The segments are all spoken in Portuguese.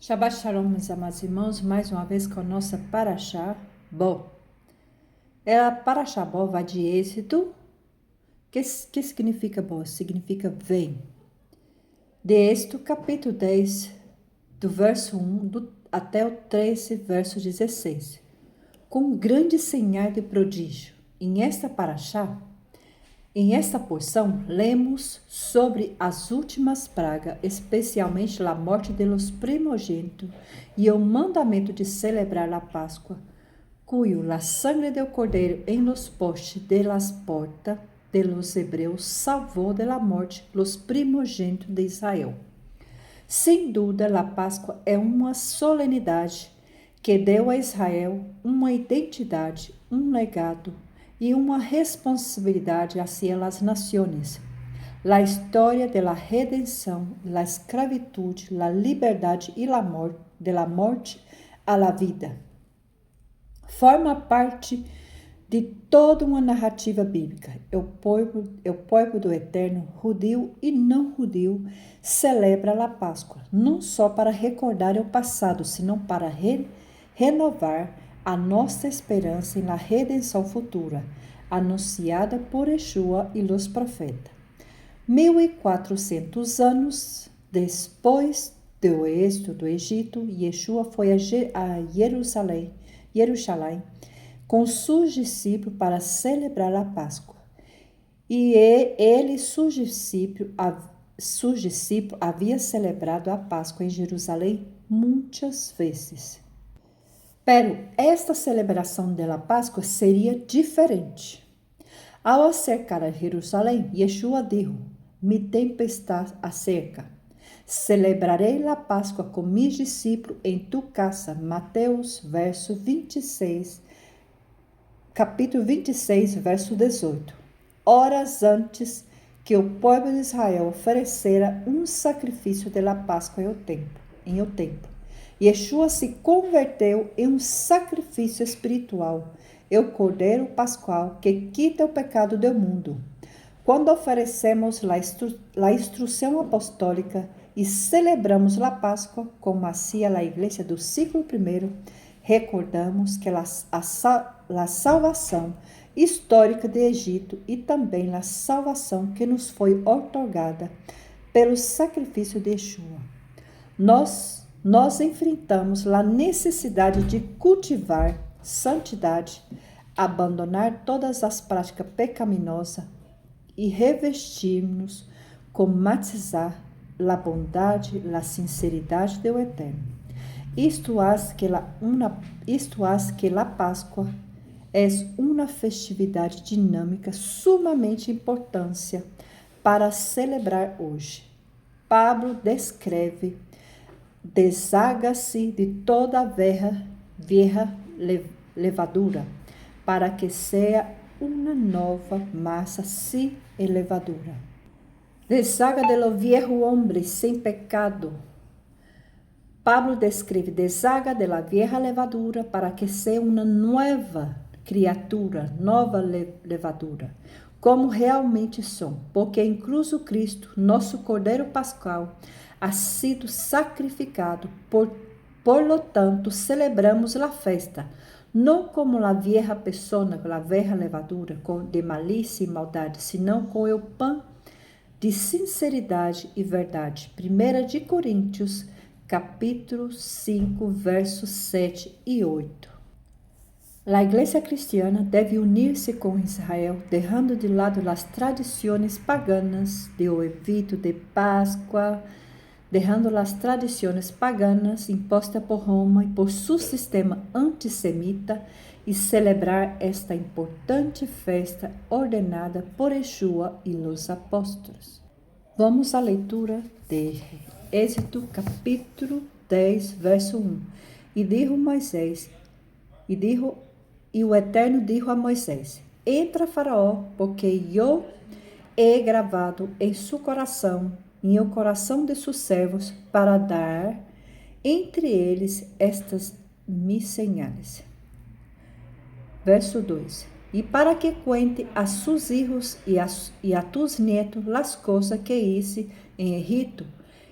Shabbat Shalom, meus amados irmãos, mais uma vez com a nossa Parashá Bo. A Parashá Bo vai de Êxodo. Que significa Bo? Significa vem. De Êxodo, capítulo 10, do verso 1 até o 13, verso 16. Com um grande sinal de prodígio. Em esta porção, lemos sobre as últimas pragas, especialmente a morte de los primogênitos e o mandamento de celebrar a Páscoa, cuyo la sangre del cordeiro en los postes de las portas de los hebreus salvou de la morte los primogênitos de Israel. Sem dúvida, a Páscoa é uma solenidade que deu a Israel uma identidade, um legado e uma responsabilidade hacia as nações. A história da redenção, a escravitude, a liberdade e a morte, de la morte a la vida. Forma parte de toda uma narrativa bíblica. O povo do Eterno, judeu e não judeu, celebra a Páscoa, não só para recordar o passado, senão para renovar a nossa esperança na redenção futura, anunciada por Yeshua e os profetas. 1400 anos depois do êxodo do Egito, Yeshua foi a Jerusalém, com seus discípulos para celebrar a Páscoa. E ele, seus discípulos, havia celebrado a Páscoa em Jerusalém muitas vezes. Pero esta celebração da Páscoa seria diferente. Ao acercar a Jerusalém, Yeshua disse: "Mi tempo está acerca. Celebrarei a Páscoa com mis discípulos em tu casa." Mateus, verso 26, capítulo 26, verso 18. Horas antes que o povo de Israel oferecera um sacrifício da Páscoa em o templo. Yeshua se converteu em um sacrifício espiritual, o Cordeiro Pascual que quita o pecado do mundo. Quando oferecemos a instrução apostólica e celebramos a Páscoa, como hacía a Igreja do século I, recordamos que a salvação histórica do Egito e também a salvação que nos foi otorgada pelo sacrifício de Yeshua. Nós enfrentamos a necessidade de cultivar santidade, abandonar todas as práticas pecaminosas e revestir-nos com matizar a bondade, a sinceridade do Eterno. Isto faz que a Páscoa é uma festividade dinâmica sumamente importante para celebrar hoje. Pablo descreve: "Deshaga-se de toda vieja levadura, para que seja uma nova massa sem levadura." Deshaga de lo viejo hombre sem pecado. Pablo descreve: "Deshaga de la vieja levadura para que seja uma nova criatura, nova levadura, como realmente são, porque incluso Cristo, nosso Cordeiro Pascual, ha sido sacrificado, por lo tanto celebramos a festa, não como a vieja persona, a vieja levadura, de malícia e maldade, senão com o pão de sinceridade e verdade." 1 de Coríntios, capítulo 5, versos 7 e 8. A Igreja cristiana deve unir-se com Israel, deixando de lado as tradições paganas do evento de Páscoa, deixando as tradições paganas impostas por Roma e por seu sistema antissemita, e celebrar esta importante festa ordenada por Yeshua e os apóstolos. Vamos à leitura de Êxodo, capítulo 10, verso 1. E o Eterno dijo a Moisés: "Entra Faraó, porque eu he gravado em seu coração, em o coração de seus servos, para dar entre eles estas mis señales." Verso 2. "E para que cuente a seus hijos e a tus nietos as coisas que hice em Egito,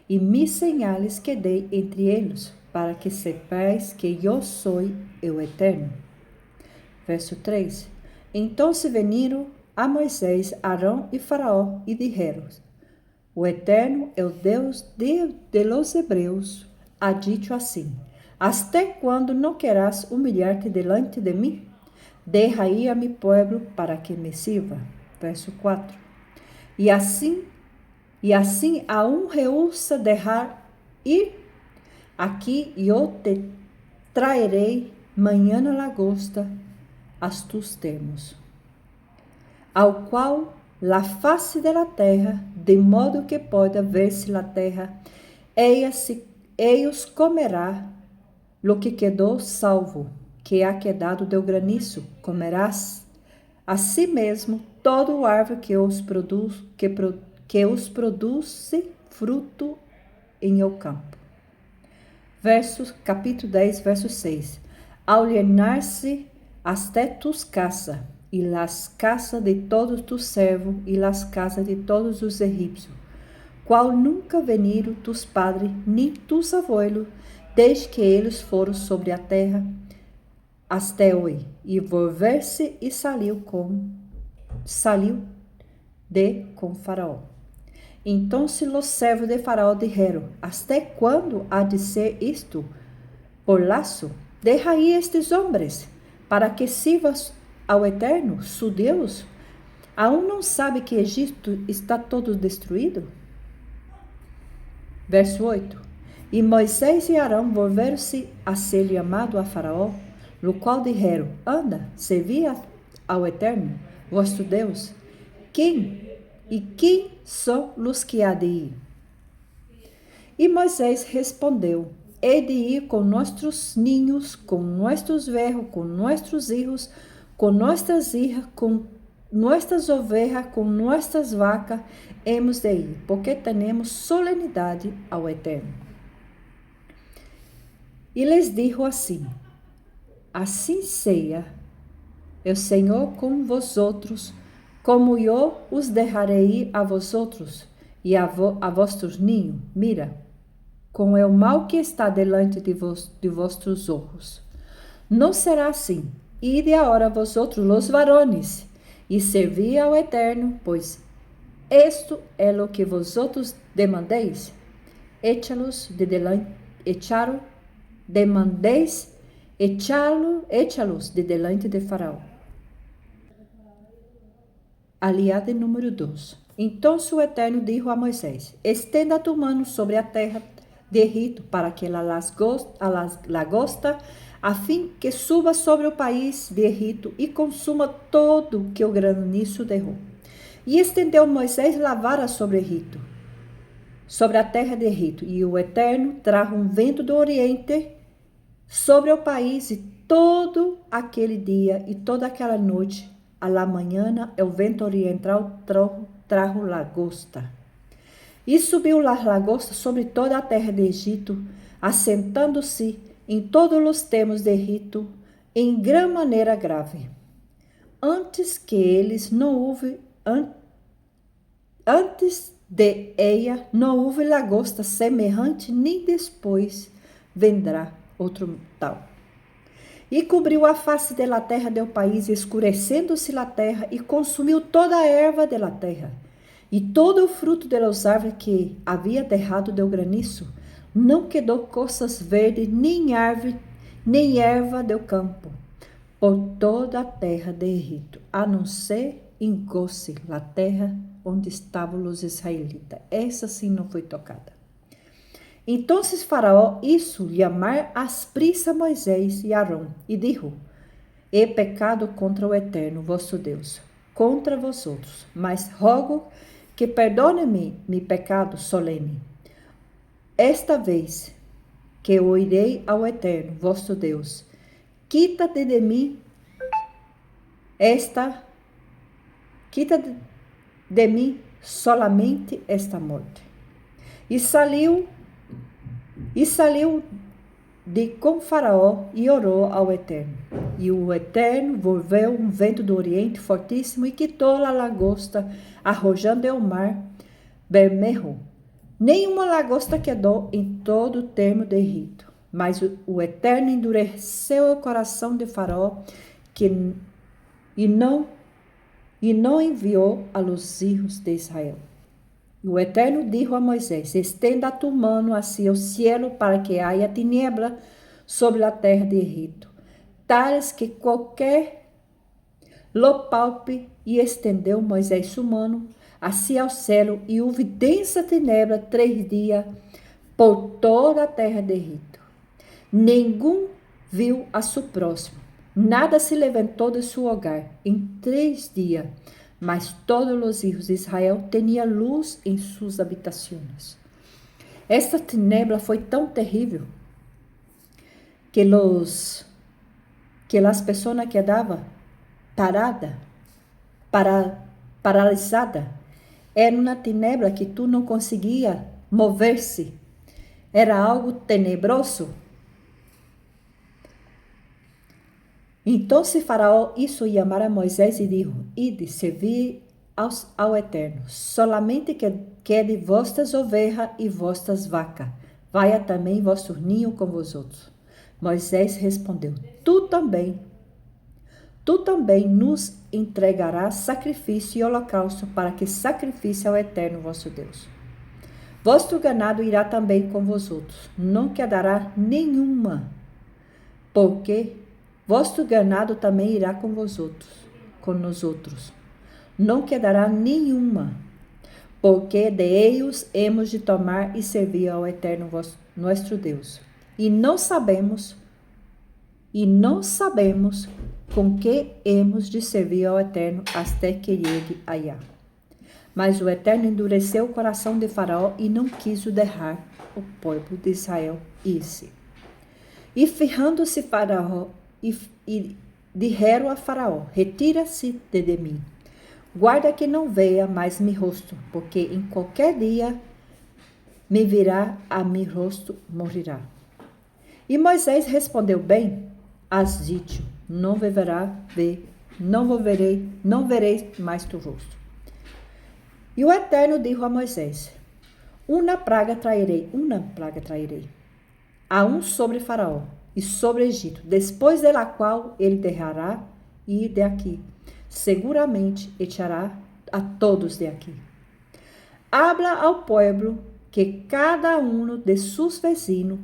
e mis señales que dei entre eles, para que sepais que eu sou o Eterno. Verso 3. Então se veniram a Moisés, Arão e Faraó e disseram: o Eterno, o Deus de los hebreus, ha dicho assim: ¿Até quando não querás humilhar-te delante de mim? Deja ir a mi pueblo para que me sirva. Verso 4. E assim aún rehúsa deixar ir. Aqui eu te traerei manhã lagosta as tus termos, ao qual la face de la terra, de modo que pueda ver-se la terra, ellos comerá lo que quedou salvo, que ha quedado del granizo, comerás. Assim mesmo, todo o árvore que os produz fruto em o campo. Capítulo 10, verso 6. Ao llenar-se até tus casas, e las casas de todos tus servos, e las casas de todos os egípcios, qual nunca veniram tus padres, nem tus abuelos, desde que eles foram sobre a terra, até hoje. E volver-se e saiu com Faraó. Então os servos de Faraó disseram: ¿Até quando há de ser isto? Por laço, deja ir estes homens, para que sirvas ao Eterno, su Deus. Aún não sabe que Egito está todo destruído? Verso 8. E Moisés e Arão volveram-se a ser chamado a Faraó, no qual disseram: Anda, servi ao Eterno, vosso Deus. Quem são os que há de ir? E Moisés respondeu: He de ir com nossos ninhos, com nossos velhos, com nossos filhos, com nossas hijas, com nossas ovelhas, com nossas vacas, hemos de ir, porque temos solenidade ao Eterno. E lhes dijo assim: Assim seja o Senhor com vosotros, como eu os deixarei ir a vosotros e a vossos ninhos. Mira, com o mal que está delante de vossos olhos. Não será assim. Ide agora vosotros, los varones, e servi ao Eterno, pois esto é lo que vosotros demandeis. Échalos de delante de Faraó. Aliada número 2. Então o Eterno dijo a Moisés: Estenda tu mano sobre a terra de Egito, para que a lagosta, a fim que suba sobre o país de Egito e consuma todo que o granizo derrou. E estendeu Moisés a vara sobre Egito, sobre a terra de Egito, e o Eterno trajo vento do oriente sobre o país, e todo aquele dia e toda aquela noite, a la manhã, o vento oriental trajo lagosta. E subiu a lagosta sobre toda a terra de Egito, assentando-se em todos os termos de Egito, em grã maneira grave. Antes de ella não houve lagosta semelhante, nem depois vendrá outro tal. E cobriu a face de la terra del país, escurecendo-se la terra, e consumiu toda a erva de la terra, e todo o fruto de los árvores que havia derrado del granizo. Não quedou coisas verdes, nem árvore, nem erva do campo, por toda a terra de Egito, a não ser em Gósen, a terra onde estavam os israelitas. Essa sim não foi tocada. Então Faraó hizo chamar às prisa Moisés e Arão, e dijo: He pecado contra o Eterno, vosso Deus, contra vosotros, mas rogo que perdone-me mi pecado solene. Esta vez que eu irei ao Eterno, vosso Deus, quita-te de mim solamente esta morte. E saiu de com Faraó e orou ao Eterno. E o Eterno volveu vento do oriente fortíssimo e quitou a lagosta, arrojando ao mar Bermejo. Nenhuma lagosta quedou em todo o termo de Egito. Mas o Eterno endureceu o coração de Faraó e não enviou a los hijos de Israel. O Eterno dijo a Moisés: estenda tu mano hacia o cielo para que haya tiniebla sobre a terra de Egito, tales que qualquer lo palpe. E estendeu Moisés sua mano hacia o céu, e houve densa tenebra 3 dias por toda a terra de Egito. Nenhum viu a seu próximo, nada se levantou de seu hogar em 3 dias, mas todos os hijos de Israel tinham luz em suas habitações. Esta tenebra foi tão terrível que as pessoas quedavam paralisadas. Era uma tenebra que tu não conseguia mover-se. Era algo tenebroso. Então Faraó hizo llamar a Moisés e dijo: ide, servi ao Eterno, solamente que quede vossas ovejas e vossas vacas, vaya também vosso ninho com vosotros. Moisés respondeu: tu também nos entregarás sacrifício e holocausto para que sacrifique ao Eterno vosso Deus. Vosso ganado irá também com vosotros, não quedará nenhuma, porque vosso ganado também irá com nós outros. Não quedará nenhuma, porque de eles hemos de tomar e servir ao Eterno nosso Deus. E não sabemos com que hemos de servir ao Eterno até que llegue allá. Mas o Eterno endureceu o coração de Faraó e não quis deixar o povo de Israel ir-se. E fijando-se Faraó, e disseram a Faraó: retira-se de mim, guarda que não veja mais meu rosto, porque em qualquer dia me virá a meu rosto, morrerá. E Moisés respondeu: bem, has dito, não verei mais tu rosto. E o Eterno disse a Moisés: uma praga trairei, aún sobre Faraó e sobre Egito, depois da qual ele deixará ir de aqui. Seguramente echará a todos de aqui. Habla ao pueblo que cada de seus vecinos,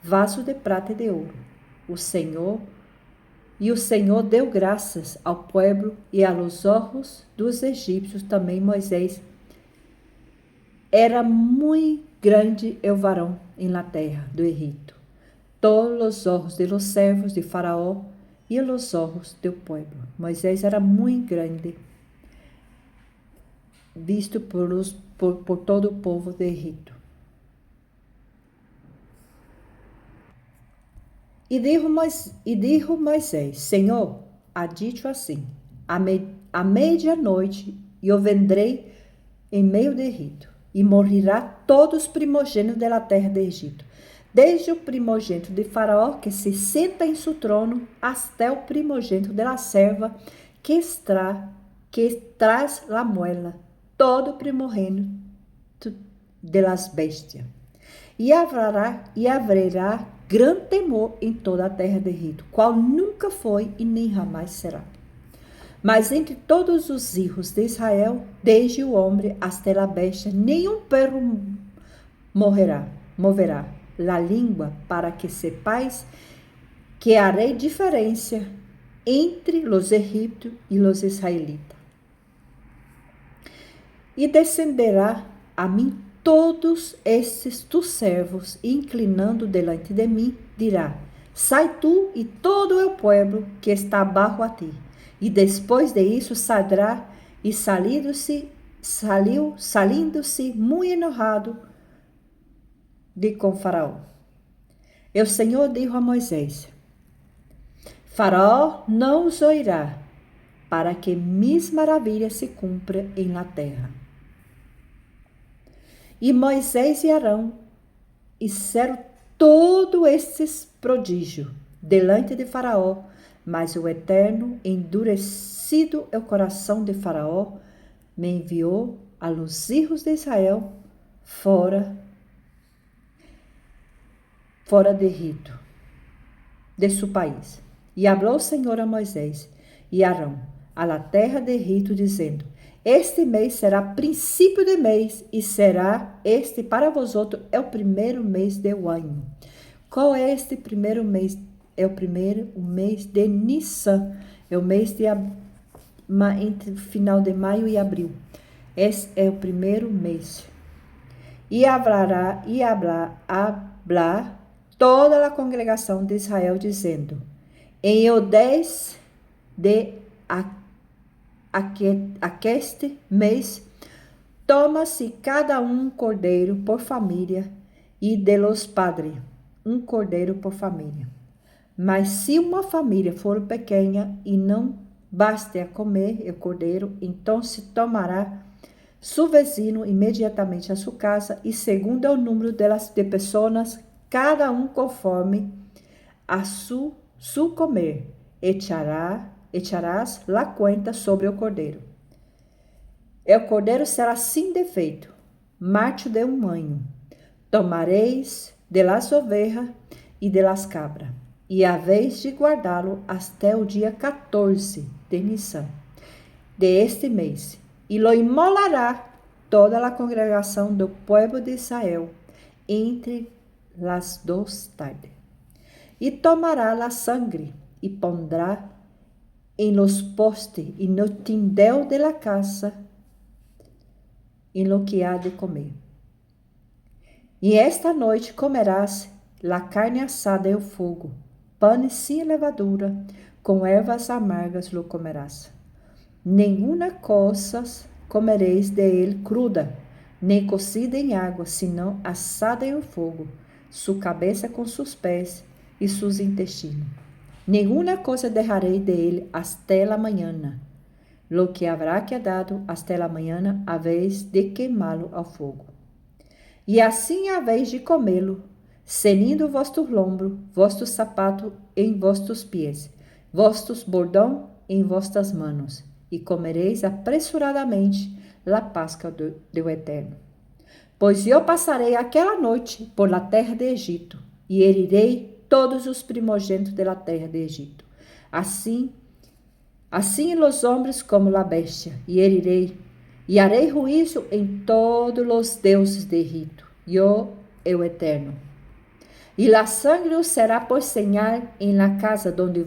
vaso de prata e de ouro. O Senhor deu graças ao pueblo e a los ojos dos egípcios também Moisés. Era muito grande o varão em la terra do Egito. Todos os ojos de los servos de Faraó e los ojos do pueblo. Moisés era muito grande, visto por todo o povo do Egito. E dijo Moisés: Senhor, ha dito assim: à meia-noite eu vendrei em meio do Egito, e morrerá todos os primogênitos da terra do Egito, desde o primogênito de Faraó, que se senta em seu trono, até o primogênito da serva que traz la muela, todo primogênito de las bestias. E haverá grande temor em toda a terra de Egito, qual nunca foi e nem jamais será. Mas entre todos os filhos de Israel, desde o homem até a bestia, nenhum perro moverá la língua, para que sepais que harei diferença entre os egípcios e os israelitas. E descenderá a mim todos estes tus servos, inclinando delante de mim, dirá: sai tu e todo o pueblo que está abaixo a ti. E depois de isso saldrá, e salindo-se muito enojado com Faraó. E o Senhor disse a Moisés: Faraó não os oirá, para que mis maravilhas se cumpram em la terra. E Moisés e Arão fizeram todos estes prodígios delante de Faraó, mas o Eterno, endurecido o coração de Faraó, me enviou a los hijos de Israel fora fora de Egito, de seu país. E falou o Senhor a Moisés e Arão, a la terra de Egito, dizendo: este mês será princípio de mês, e será este para vosotros o primeiro mês do ano. Qual é este primeiro mês? É o mês de Nissan, é o mês de entre o final de maio e abril. Esse é o primeiro mês. E hablará toda a congregação de Israel, dizendo: em o 10 de aqueste mês, toma-se cada um cordeiro por família, e de los padres, um cordeiro por família. Mas se uma família for pequena e não baste a comer o cordeiro, então se tomará seu vizinho imediatamente a sua casa, e segundo o número de pessoas, cada um conforme a su comer, echarás la cuenta sobre o cordeiro. O cordeiro será sem defeito, macho de um ano. Tomareis de las ovejas e de las cabras, e haveis de guardá-lo até o dia 14 de Nissan, de este mês, e lo imolará toda a congregação do povo de Israel entre las 2 tardes. E tomará la sangre e pondrá em los postes e no tindel de la casa, em lo que há de comer. E esta noite comerás la carne assada ao fogo, pão sem levadura, com ervas amargas lo comerás. Nenhuma coisa comereis de ele cruda, nem cocida em água, senão assada em fogo, sua cabeça com seus pés e seus intestinos. Nenhuma coisa derrarei de ele até la mañana. Lo que habrá quedado até la mañana, haveis de queimá-lo ao fogo. E assim haveis de comê-lo, cenindo vossos lombros, vossos sapatos em vossos pés, vossos bordão em vossas manos, e comereis apressuradamente la Páscoa do Eterno. Pois eu passarei aquela noite por la terra de Egito, e herirei todos os primogênitos da terra de Egito. Assim los homens como la bestia, e herirei, e harei juízo em todos os deuses de Egito, eu, o Eterno. E la sangre os será por señal em la casa donde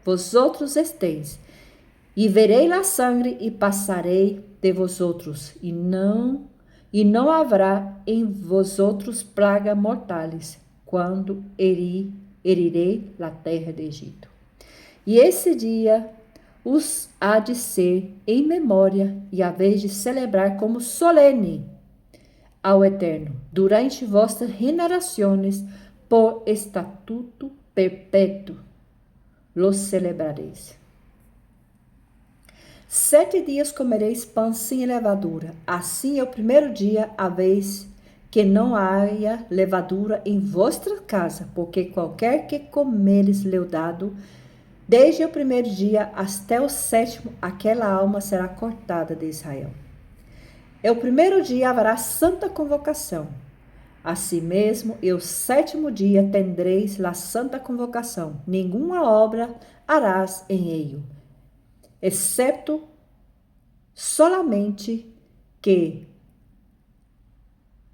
vosotros estéis, e verei la sangre e passarei de vosotros, e não haverá em vosotros praga mortais, quando herirei la terra de Egito. E esse dia os há de ser em memória, e haveis de celebrar como solene ao Eterno, durante vossas gerações, por estatuto perpétuo, los celebrareis. 7 dias comereis pão sem levadura, assim é o primeiro dia haveis que não haja levadura em vossa casa, porque qualquer que comeres leudado, desde o primeiro dia até o 7º, aquela alma será cortada de Israel. O primeiro dia haverá santa convocação. Assim mesmo, e o 7º dia tendreis la santa convocação. Nenhuma obra harás em ele, exceto solamente que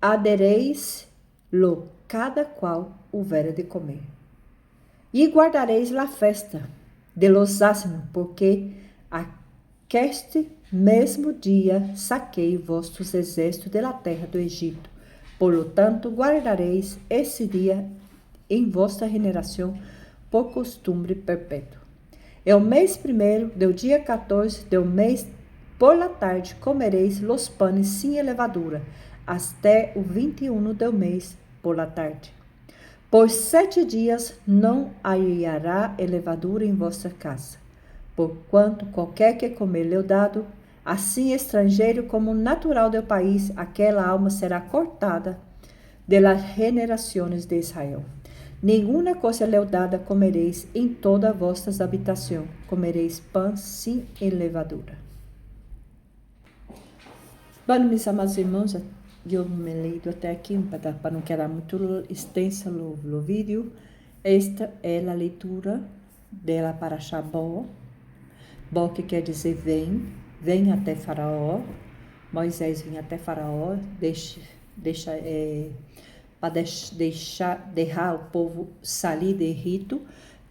adereis-lo cada qual houver de comer. E guardareis la festa de los asnos, porque aqueste mesmo dia saquei vossos exércitos da terra do Egito. Por lo tanto, guardareis esse dia em vossa geração por costume perpétuo. O mês primeiro, do dia 14 do mês, por la tarde, comereis los panes sem levadura, até o 21 do mês, por la tarde. Por 7 dias não hallará levadura em vossa casa, porquanto qualquer que comer leudado, assim estrangeiro como natural do país, aquela alma será cortada de las generações de Israel. Nenhuma coisa leudada comereis em toda a vossa habitação, comereis pão sem levadura. Bueno, meus amados irmãos, eu me leio até aqui, para não quedar muito extensa o vídeo. Esta é a leitura dela para Bo. Bo que quer dizer vem até Faraó. Moisés vinha até Faraó, para deixar o povo sair de Egito,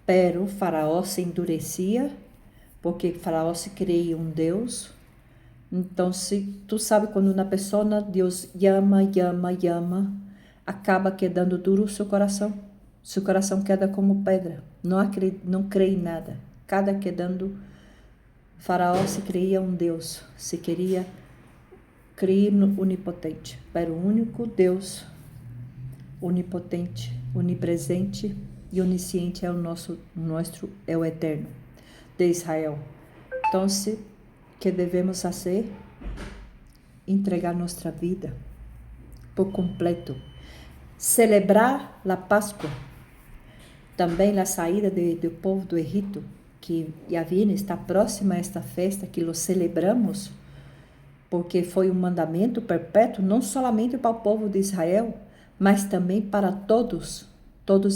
pero Faraó se endurecia, porque Faraó se creia um Deus. Então, se tu sabe quando uma pessoa, Deus llama, acaba quedando duro seu coração queda como pedra, não crê em nada, cada quedando. Faraó se creia um Deus, se queria crer no onipotente, para o único Deus onipotente, onipresente e onisciente é é o eterno de Israel. Então, que devemos fazer? Entregar nossa vida por completo, celebrar a Páscoa, também a saída do povo do Egito, que já viene, está próxima a esta festa que lo celebramos, porque foi um mandamento perpétuo, não somente para o povo de Israel, mas também para todos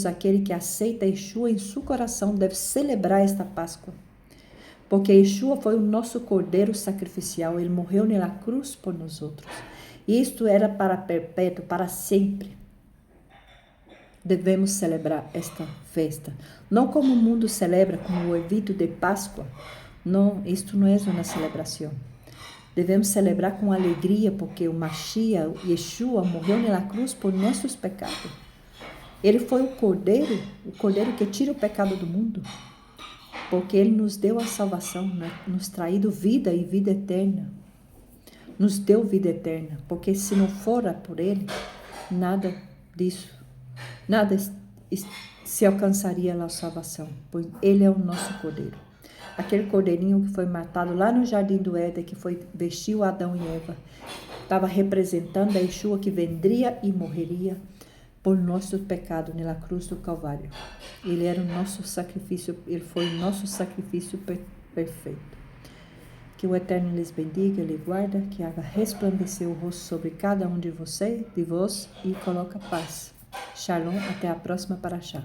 aqueles que aceitam Yeshua em seu coração devem celebrar esta Páscoa. Porque Yeshua foi o nosso cordeiro sacrificial, ele morreu na cruz por nós outros. E isto era para perpétuo, para sempre. Devemos celebrar esta festa. Não como o mundo celebra, como o evento de Páscoa. Não, isto não é uma celebração. Devemos celebrar com alegria, porque o Mashiach, Yeshua, morreu na cruz por nossos pecados. Ele foi o cordeiro que tira o pecado do mundo. Porque ele nos deu a salvação, né? Nos traído vida e vida eterna. Nos deu vida eterna, porque se não fora por ele, nada disso, nada se alcançaria a salvação, pois ele é o nosso cordeiro. Aquele cordeirinho que foi matado lá no Jardim do Éden, que vestiu Adão e Eva, estava representando a Yeshua que vendria e morreria por nosso pecado na cruz do Calvário. Ele era o nosso sacrifício, ele foi o nosso sacrifício perfeito. Que o Eterno lhes bendiga, lhe guarda, que haga resplandecer o rosto sobre cada um de vós e coloca paz. Shalom, até a próxima paraxá.